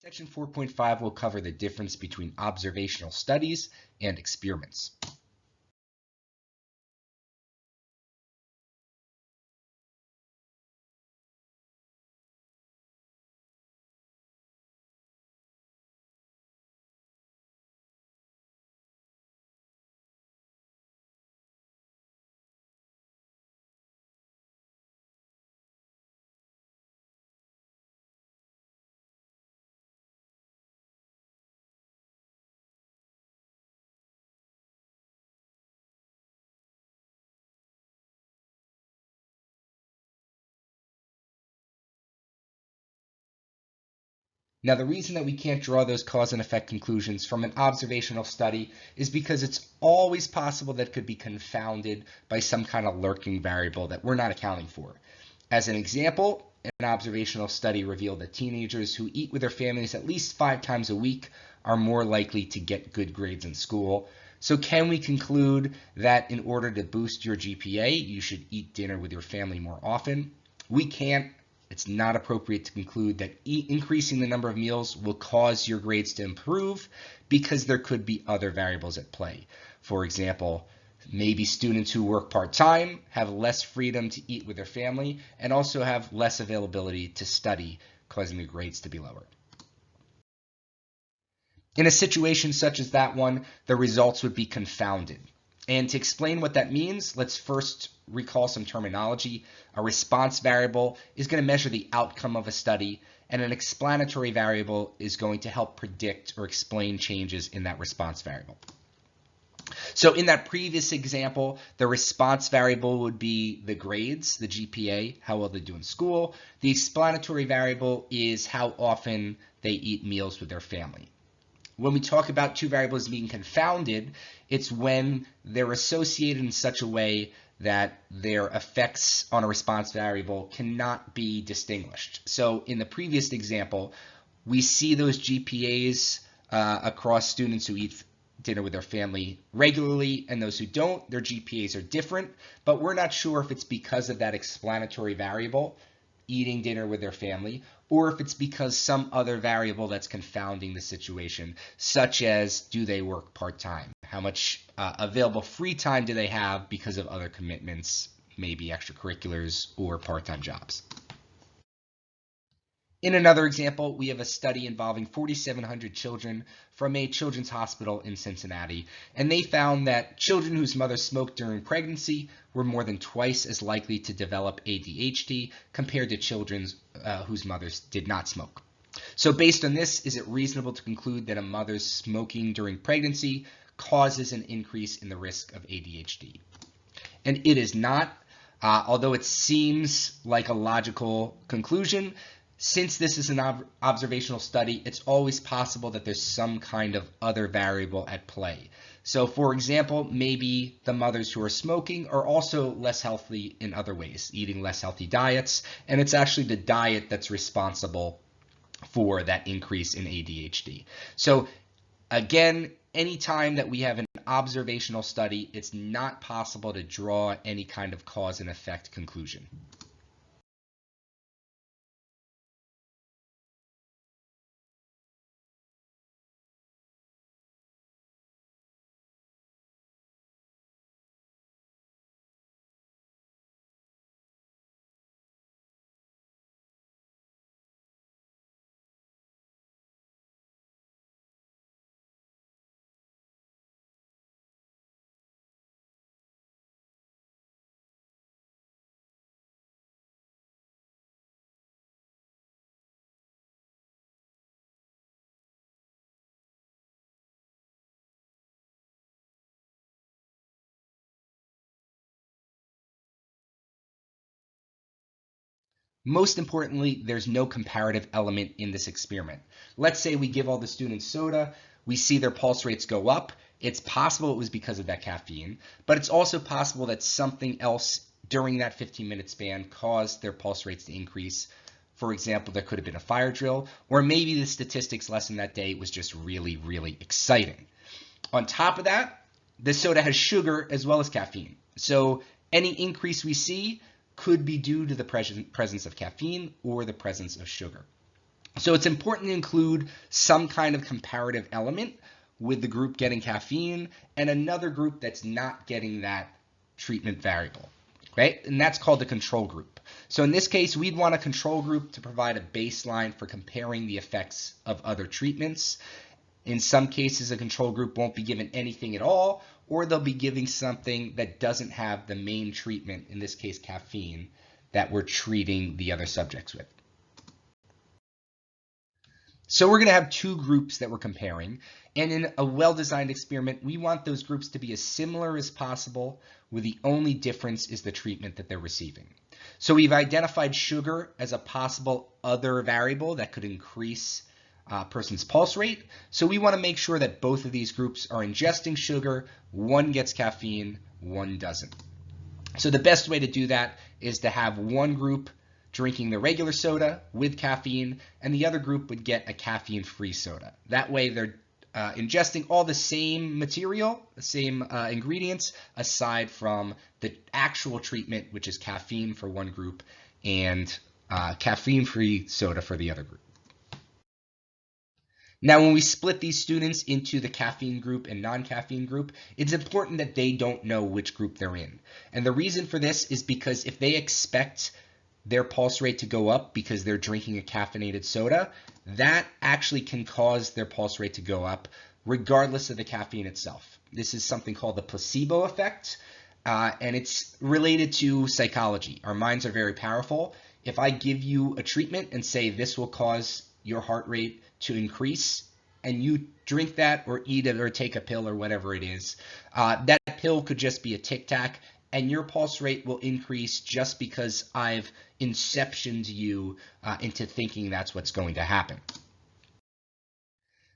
Section 4.5 will cover the difference between observational studies and experiments. Now, the reason that we can't draw those cause and effect conclusions from an observational study is because it's always possible that it could be confounded by some kind of lurking variable that we're not accounting for. As an example, an observational study revealed that teenagers who eat with their families at least 5 times a week are more likely to get good grades in school. So can we conclude that in order to boost your GPA, you should eat dinner with your family more often? We can't. It's not appropriate to conclude that increasing the number of meals will cause your grades to improve because there could be other variables at play. For example, maybe students who work part-time have less freedom to eat with their family and also have less availability to study, causing their grades to be lower. In a situation such as that one, the results would be confounded. And to explain what that means, let's first recall some terminology. A response variable is going to measure the outcome of a study, and an explanatory variable is going to help predict or explain changes in that response variable. So in that previous example, the response variable would be the grades, the GPA, how well they do in school. The explanatory variable is how often they eat meals with their family. When we talk about two variables being confounded, it's when they're associated in such a way that their effects on a response variable cannot be distinguished. So in the previous example, we see those GPAs across students who eat dinner with their family regularly and those who don't. Their GPAs are different, but we're not sure if it's because of that explanatory variable, eating dinner with their family, or if it's because some other variable that's confounding the situation, such as do they work part-time? How much available free time do they have because of other commitments, maybe extracurriculars or part-time jobs? In another example, we have a study involving 4,700 children from a children's hospital in Cincinnati, and they found that children whose mothers smoked during pregnancy were more than twice as likely to develop ADHD compared to children whose mothers did not smoke. So based on this, is it reasonable to conclude that a mother's smoking during pregnancy causes an increase in the risk of ADHD? And it is not, although it seems like a logical conclusion. Since this is an observational study, it's always possible that there's some kind of other variable at play. So for example, maybe the mothers who are smoking are also less healthy in other ways, eating less healthy diets, and it's actually the diet that's responsible for that increase in ADHD. So again, anytime that we have an observational study, it's not possible to draw any kind of cause and effect conclusion. Most importantly, there's no comparative element in this experiment. Let's say we give all the students soda, we see their pulse rates go up. It's possible it was because of that caffeine, but it's also possible that something else during that 15-minute span caused their pulse rates to increase. For example, there could have been a fire drill, or maybe the statistics lesson that day was just really, really exciting. On top of that, the soda has sugar as well as caffeine. So any increase we see could be due to the presence of caffeine or the presence of sugar. So it's important to include some kind of comparative element with the group getting caffeine and another group that's not getting that treatment variable, right? And that's called the control group. So in this case, we'd want a control group to provide a baseline for comparing the effects of other treatments. In some cases, a control group won't be given anything at all, or they'll be giving something that doesn't have the main treatment, in this case caffeine, that we're treating the other subjects with. So we're going to have two groups that we're comparing, and in a well-designed experiment, we want those groups to be as similar as possible, with the only difference is the treatment that they're receiving. So we've identified sugar as a possible other variable that could increase a person's pulse rate. So we want to make sure that both of these groups are ingesting sugar. One gets caffeine, one doesn't. So the best way to do that is to have one group drinking the regular soda with caffeine, and the other group would get a caffeine-free soda. That way they're ingesting all the same material, the same ingredients, aside from the actual treatment, which is caffeine for one group and caffeine-free soda for the other group. Now, when we split these students into the caffeine group and non-caffeine group, it's important that they don't know which group they're in. And the reason for this is because if they expect their pulse rate to go up because they're drinking a caffeinated soda, that actually can cause their pulse rate to go up regardless of the caffeine itself. This is something called the placebo effect, and it's related to psychology. Our minds are very powerful. If I give you a treatment and say this will cause your heart rate to increase, and you drink that or eat it or take a pill or whatever it is, that pill could just be a Tic Tac, and your pulse rate will increase just because I've inceptioned you into thinking that's what's going to happen.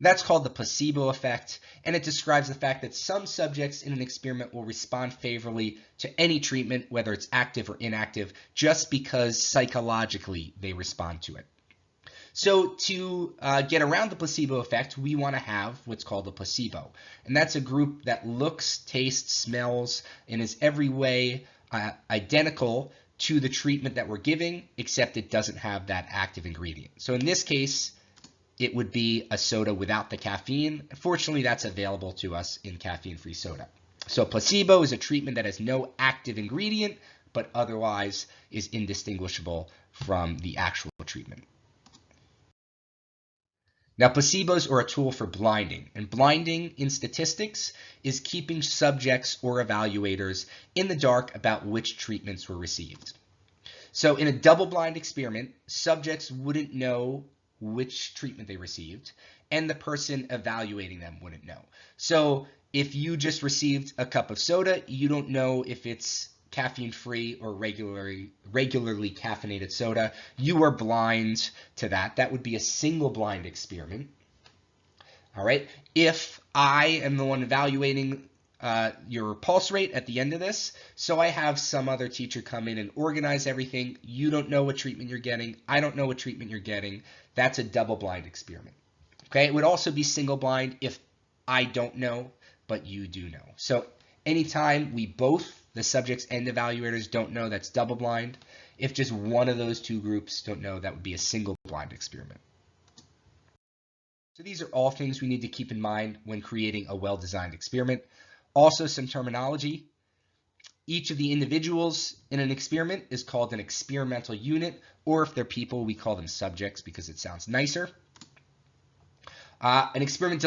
That's called the placebo effect, and it describes the fact that some subjects in an experiment will respond favorably to any treatment, whether it's active or inactive, just because psychologically they respond to it. So to get around the placebo effect, we want to have what's called a placebo. And that's a group that looks, tastes, smells, and is every way identical to the treatment that we're giving, except it doesn't have that active ingredient. So in this case, it would be a soda without the caffeine. Fortunately, that's available to us in caffeine-free soda. So placebo is a treatment that has no active ingredient, but otherwise is indistinguishable from the actual treatment. Now, placebos are a tool for blinding, and blinding in statistics is keeping subjects or evaluators in the dark about which treatments were received. So in a double-blind experiment, subjects wouldn't know which treatment they received, and the person evaluating them wouldn't know. So if you just received a cup of soda, you don't know if it's caffeine-free or regularly caffeinated soda. You are blind to that. That would be a single-blind experiment. All right. If I am the one evaluating your pulse rate at the end of this, so I have some other teacher come in and organize everything. You don't know what treatment you're getting. I don't know what treatment you're getting. That's a double-blind experiment. Okay. It would also be single-blind if I don't know, but you do know. So anytime we both, the subjects and evaluators, don't know, that's double blind. If just one of those two groups don't know, that would be a single blind experiment. So these are all things we need to keep in mind when creating a well-designed experiment. Also, some terminology. Each of the individuals in an experiment is called an experimental unit, or if they're people, we call them subjects because it sounds nicer. An experiment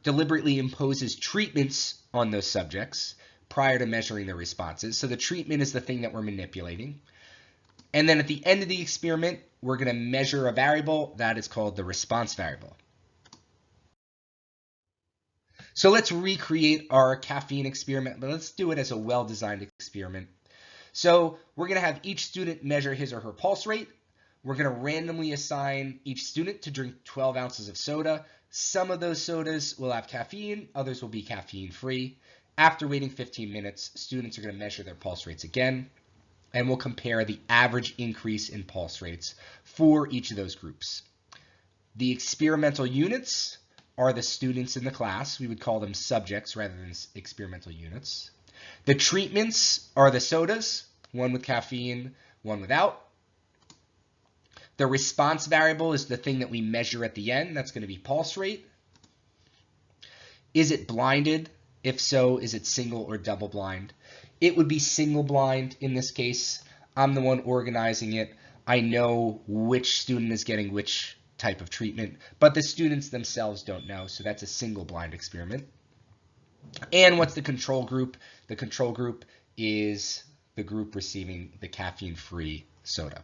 deliberately imposes treatments on those subjects prior to measuring their responses. So the treatment is the thing that we're manipulating. And then at the end of the experiment, we're going to measure a variable that is called the response variable. So let's recreate our caffeine experiment, but let's do it as a well-designed experiment. So we're going to have each student measure his or her pulse rate. We're going to randomly assign each student to drink 12 ounces of soda. Some of those sodas will have caffeine, others will be caffeine-free. After waiting 15 minutes, students are going to measure their pulse rates again, and we'll compare the average increase in pulse rates for each of those groups. The experimental units are the students in the class. We would call them subjects rather than experimental units. The treatments are the sodas, one with caffeine, one without. The response variable is the thing that we measure at the end. That's going to be pulse rate. Is it blinded? If so, is it single or double blind? It would be single blind in this case. I'm the one organizing it. I know which student is getting which type of treatment, but the students themselves don't know, so that's a single blind experiment. And what's the control group? The control group is the group receiving the caffeine-free soda.